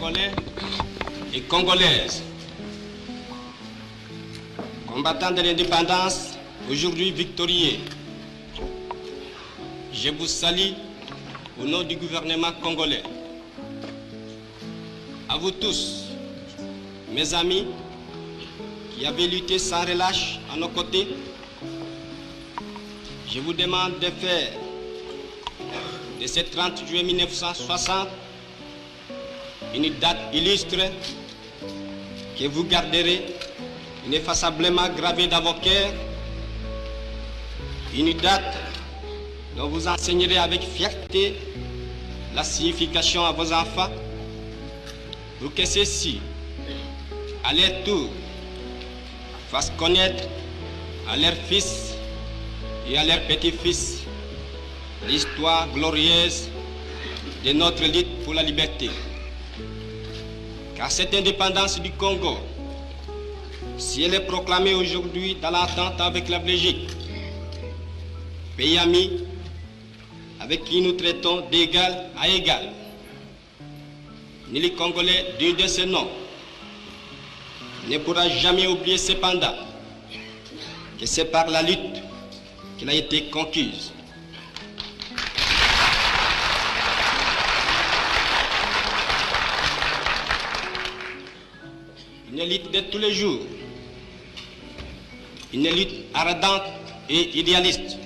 Congolais et Congolaises, combattants de l'indépendance, aujourd'hui victorieux, je vous salue au nom du gouvernement congolais. À vous tous, mes amis, qui avez lutté sans relâche à nos côtés, je vous demande de faire de ce 30 juillet 1960 une date illustre que vous garderez ineffaçablement gravée dans vos cœurs, une date dont vous enseignerez avec fierté la signification à vos enfants, pour que ceux-ci, à leur tour, fassent connaître à leurs fils et à leurs petits-fils l'histoire glorieuse de notre lutte pour la liberté. Car cette indépendance du Congo, si elle est proclamée aujourd'hui dans l'entente avec la Belgique, pays ami avec qui nous traitons d'égal à égal, ni les Congolais digne de ce nom ne pourra jamais oublier cependant que c'est par la lutte qu'elle a été conquise. Une lutte de tous les jours, une lutte ardente et idéaliste,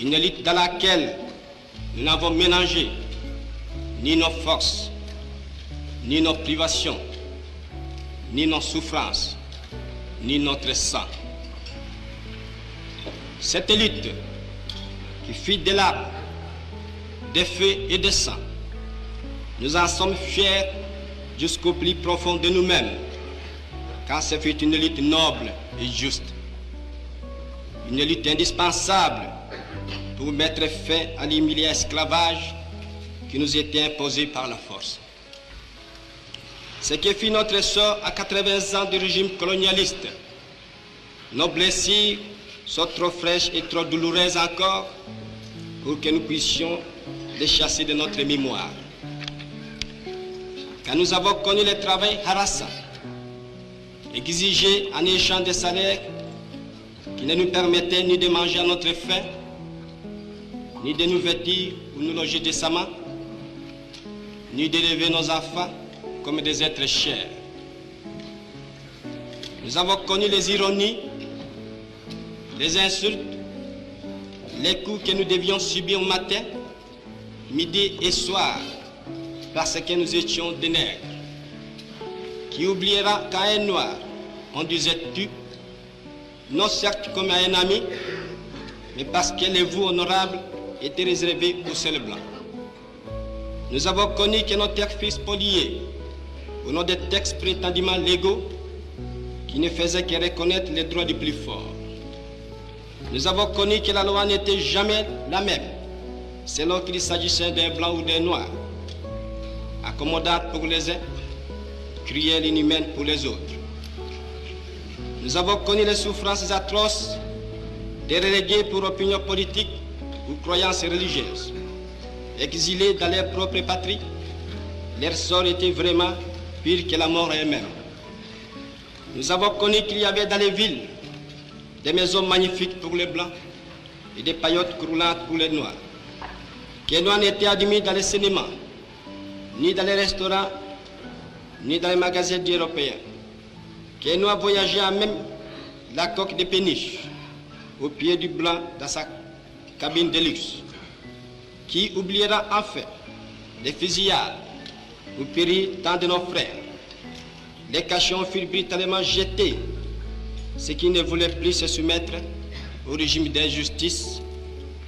une lutte dans laquelle nous n'avons mélangé ni nos forces, ni nos privations, ni nos souffrances, ni notre sang. Cette lutte qui fit de larmes, de feu et de sang, nous en sommes fiers jusqu'au plus profond de nous-mêmes, car ce fut une lutte noble et juste, une lutte indispensable pour mettre fin à l'humiliant esclavage qui nous était imposé par la force. Ce qui fit notre sort à 80 ans du régime colonialiste, nos blessures sont trop fraîches et trop douloureuses encore pour que nous puissions les chasser de notre mémoire. Quand nous avons connu le travail harassant, exigé en échange de salaires qui ne nous permettaient ni de manger à notre faim, ni de nous vêtir ou nous loger décemment, ni d'élever nos enfants comme des êtres chers. Nous avons connu les ironies, les insultes, les coups que nous devions subir matin, midi et soir, parce que nous étions des nègres. Qui oubliera qu'à un noir, on disait tu, non certes comme à un ami, mais parce que les vous honorables étaient réservés aux seuls blancs. Nous avons connu que nos pères-fils spoliés, au nom des textes prétendument légaux, qui ne faisaient que reconnaître les droits du plus fort. Nous avons connu que la loi n'était jamais la même, selon qu'il s'agissait d'un blanc ou d'un noir, accommodante pour les uns, cruelle et inhumaine pour les autres. Nous avons connu les souffrances atroces des relégués pour opinion politique ou croyances religieuses. Exilés dans leur propre patrie, leur sort était vraiment pire que la mort elle-même. Nous avons connu qu'il y avait dans les villes des maisons magnifiques pour les blancs et des paillotes croulantes pour les noirs. Que les noirs n'étaient admis dans les cinémas, ni dans les restaurants, ni dans les magasins d'Européens. Que les noirs voyageaient à même la coque de péniche, au pied du blanc dans sa cabine de luxe. Qui oubliera enfin les fusillades où périrent tant de nos frères. Les cachons furent brutalement jetés, ceux qui ne voulaient plus se soumettre au régime d'injustice,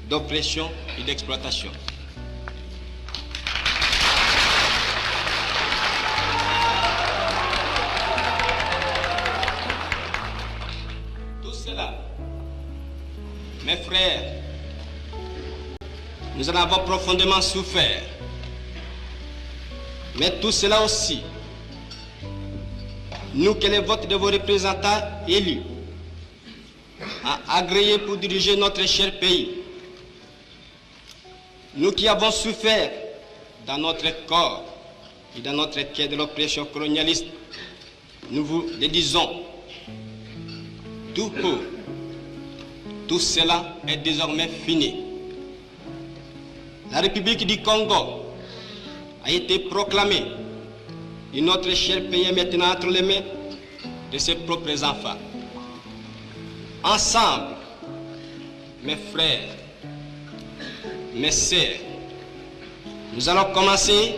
d'oppression et d'exploitation. Tout cela, mes frères, nous en avons profondément souffert. Mais tout cela aussi, nous que les votes de vos représentants élus a agréé pour diriger notre cher pays, nous qui avons souffert dans notre corps, et dans notre quai de l'oppression colonialiste, nous vous le disons tout haut. Tout cela est désormais fini. La République du Congo a été proclamée et notre cher pays est maintenant entre les mains de ses propres enfants. Ensemble, mes frères, mes sœurs, nous allons commencer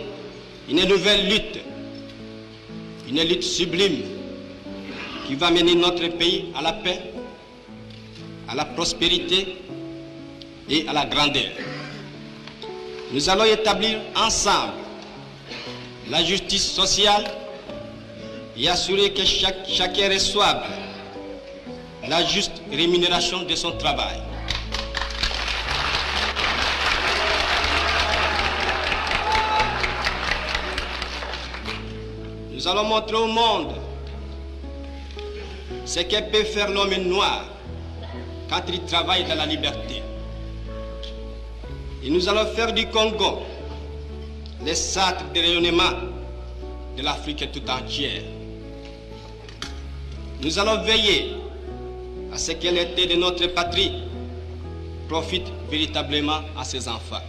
une nouvelle une lutte sublime qui va mener notre pays à la paix, à la prospérité et à la grandeur. Nous allons établir ensemble la justice sociale et assurer que chacun reçoive la juste rémunération de son travail. Nous allons montrer au monde ce que peut faire l'homme noir quand il travaille dans la liberté. Et nous allons faire du Congo le centre de rayonnement de l'Afrique tout entière. Nous allons veiller à ce que l'été de notre patrie profite véritablement à ses enfants.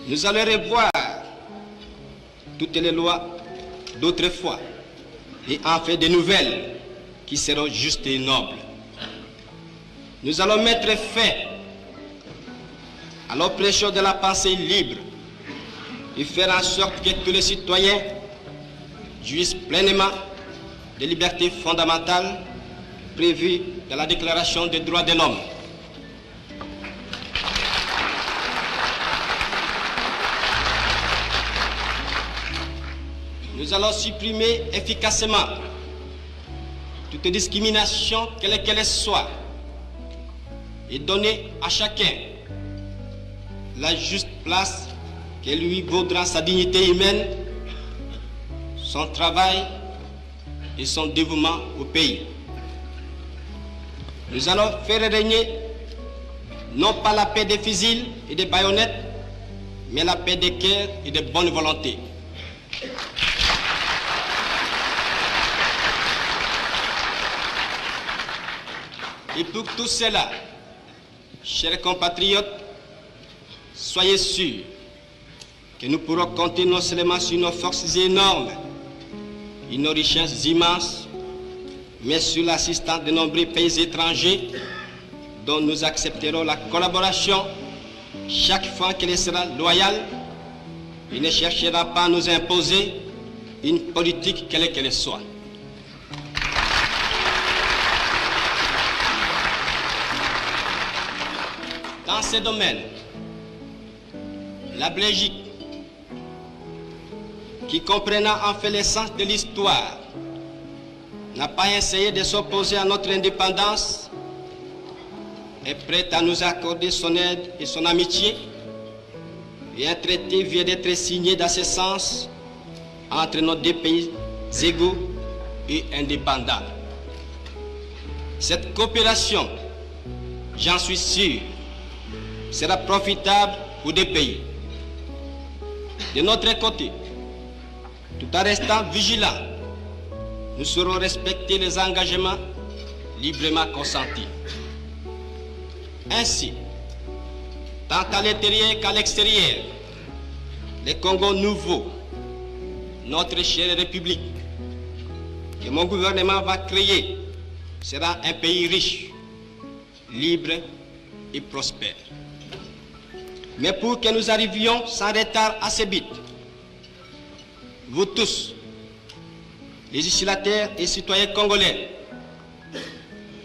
Nous allons revoir toutes les lois d'autrefois et en faire de nouvelles qui seront justes et nobles. Nous allons mettre fin à l'oppression de la pensée libre et faire en sorte que tous les citoyens jouissent pleinement des libertés fondamentales prévues dans la Déclaration des droits de l'homme. Nous allons supprimer efficacement toute discrimination, quelle qu'elle soit, et donner à chacun la juste place que lui vaudra sa dignité humaine, son travail et son dévouement au pays. Nous allons faire régner non pas la paix des fusils et des baïonnettes, mais la paix des cœurs et de bonne volonté. Et pour tout cela, chers compatriotes, soyez sûrs que nous pourrons compter non seulement sur nos forces énormes et nos richesses immenses, mais sur l'assistance de nombreux pays étrangers dont nous accepterons la collaboration chaque fois qu'elle sera loyale et ne cherchera pas à nous imposer une politique quelle qu'elle soit. Dans ces domaines, la Belgique, qui comprenant en fait l'essence de l'histoire, n'a pas essayé de s'opposer à notre indépendance, est prête à nous accorder son aide et son amitié, et un traité vient d'être signé dans ce sens entre nos deux pays égaux et indépendants. Cette coopération, j'en suis sûr, sera profitable pour deux pays. De notre côté, tout en restant vigilants, nous saurons respecter les engagements librement consentis. Ainsi, tant à l'intérieur qu'à l'extérieur, le Congo nouveau, notre chère République, que mon gouvernement va créer, sera un pays riche, libre et prospère. Mais pour que nous arrivions sans retard à ce but, vous tous, législateurs et citoyens congolais,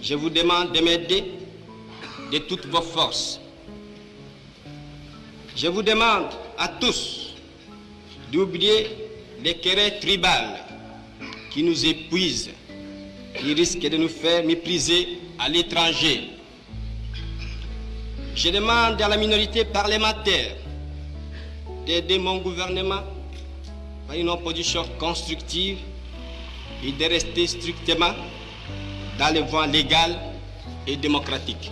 je vous demande de m'aider de toutes vos forces. Je vous demande à tous d'oublier les querelles tribales qui nous épuisent, qui risquent de nous faire mépriser à l'étranger. Je demande à la minorité parlementaire d'aider mon gouvernement par une opposition constructive et de rester strictement dans les voies légales et démocratiques.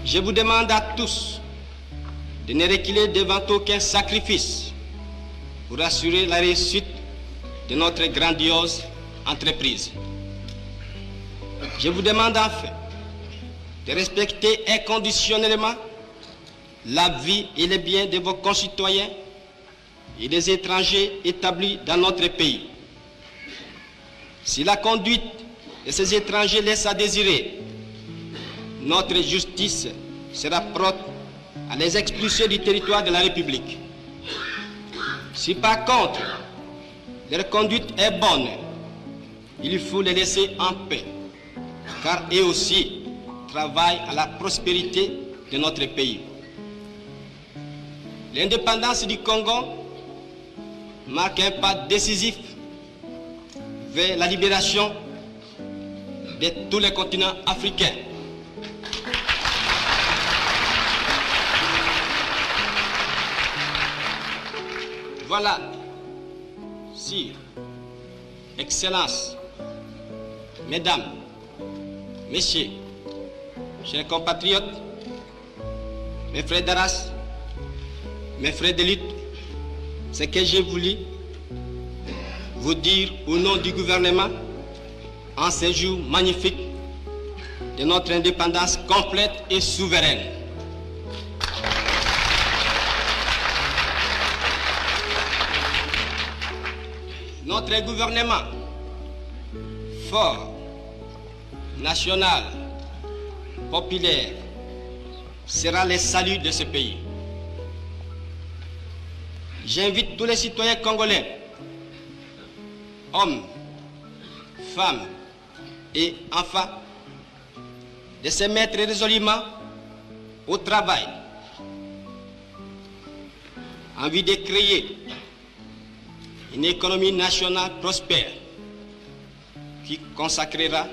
Je vous demande à tous de ne reculer devant aucun sacrifice pour assurer la réussite de notre grandiose entreprise. Je vous demande enfin de respecter inconditionnellement la vie et les biens de vos concitoyens et des étrangers établis dans notre pays. Si la conduite de ces étrangers laisse à désirer, notre justice sera prompte à les expulser du territoire de la République. Si par contre leur conduite est bonne, il faut les laisser en paix, car eux aussi travaillent à la prospérité de notre pays. L'indépendance du Congo marque un pas décisif vers la libération de tous les continents africains. Voilà, Sire, Excellences, Mesdames, Messieurs, chers compatriotes, mes frères de race, mes frères de lutte, ce que j'ai voulu vous dire au nom du gouvernement en ce jour magnifique de notre indépendance complète et souveraine. Notre gouvernement fort, national, populaire, sera le salut de ce pays. J'invite tous les citoyens congolais, hommes, femmes et enfants, de se mettre résolument au travail en vue de créer une économie nationale prospère qui consacrera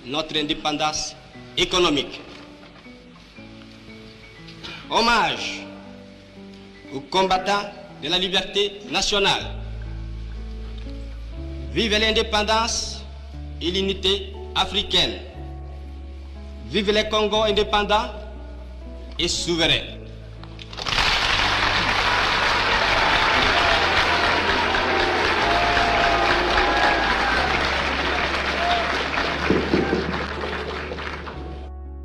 notre indépendance économique. Hommage aux combattants de la liberté nationale. Vive l'indépendance et l'unité africaine. Vive le Congo indépendant et souverain.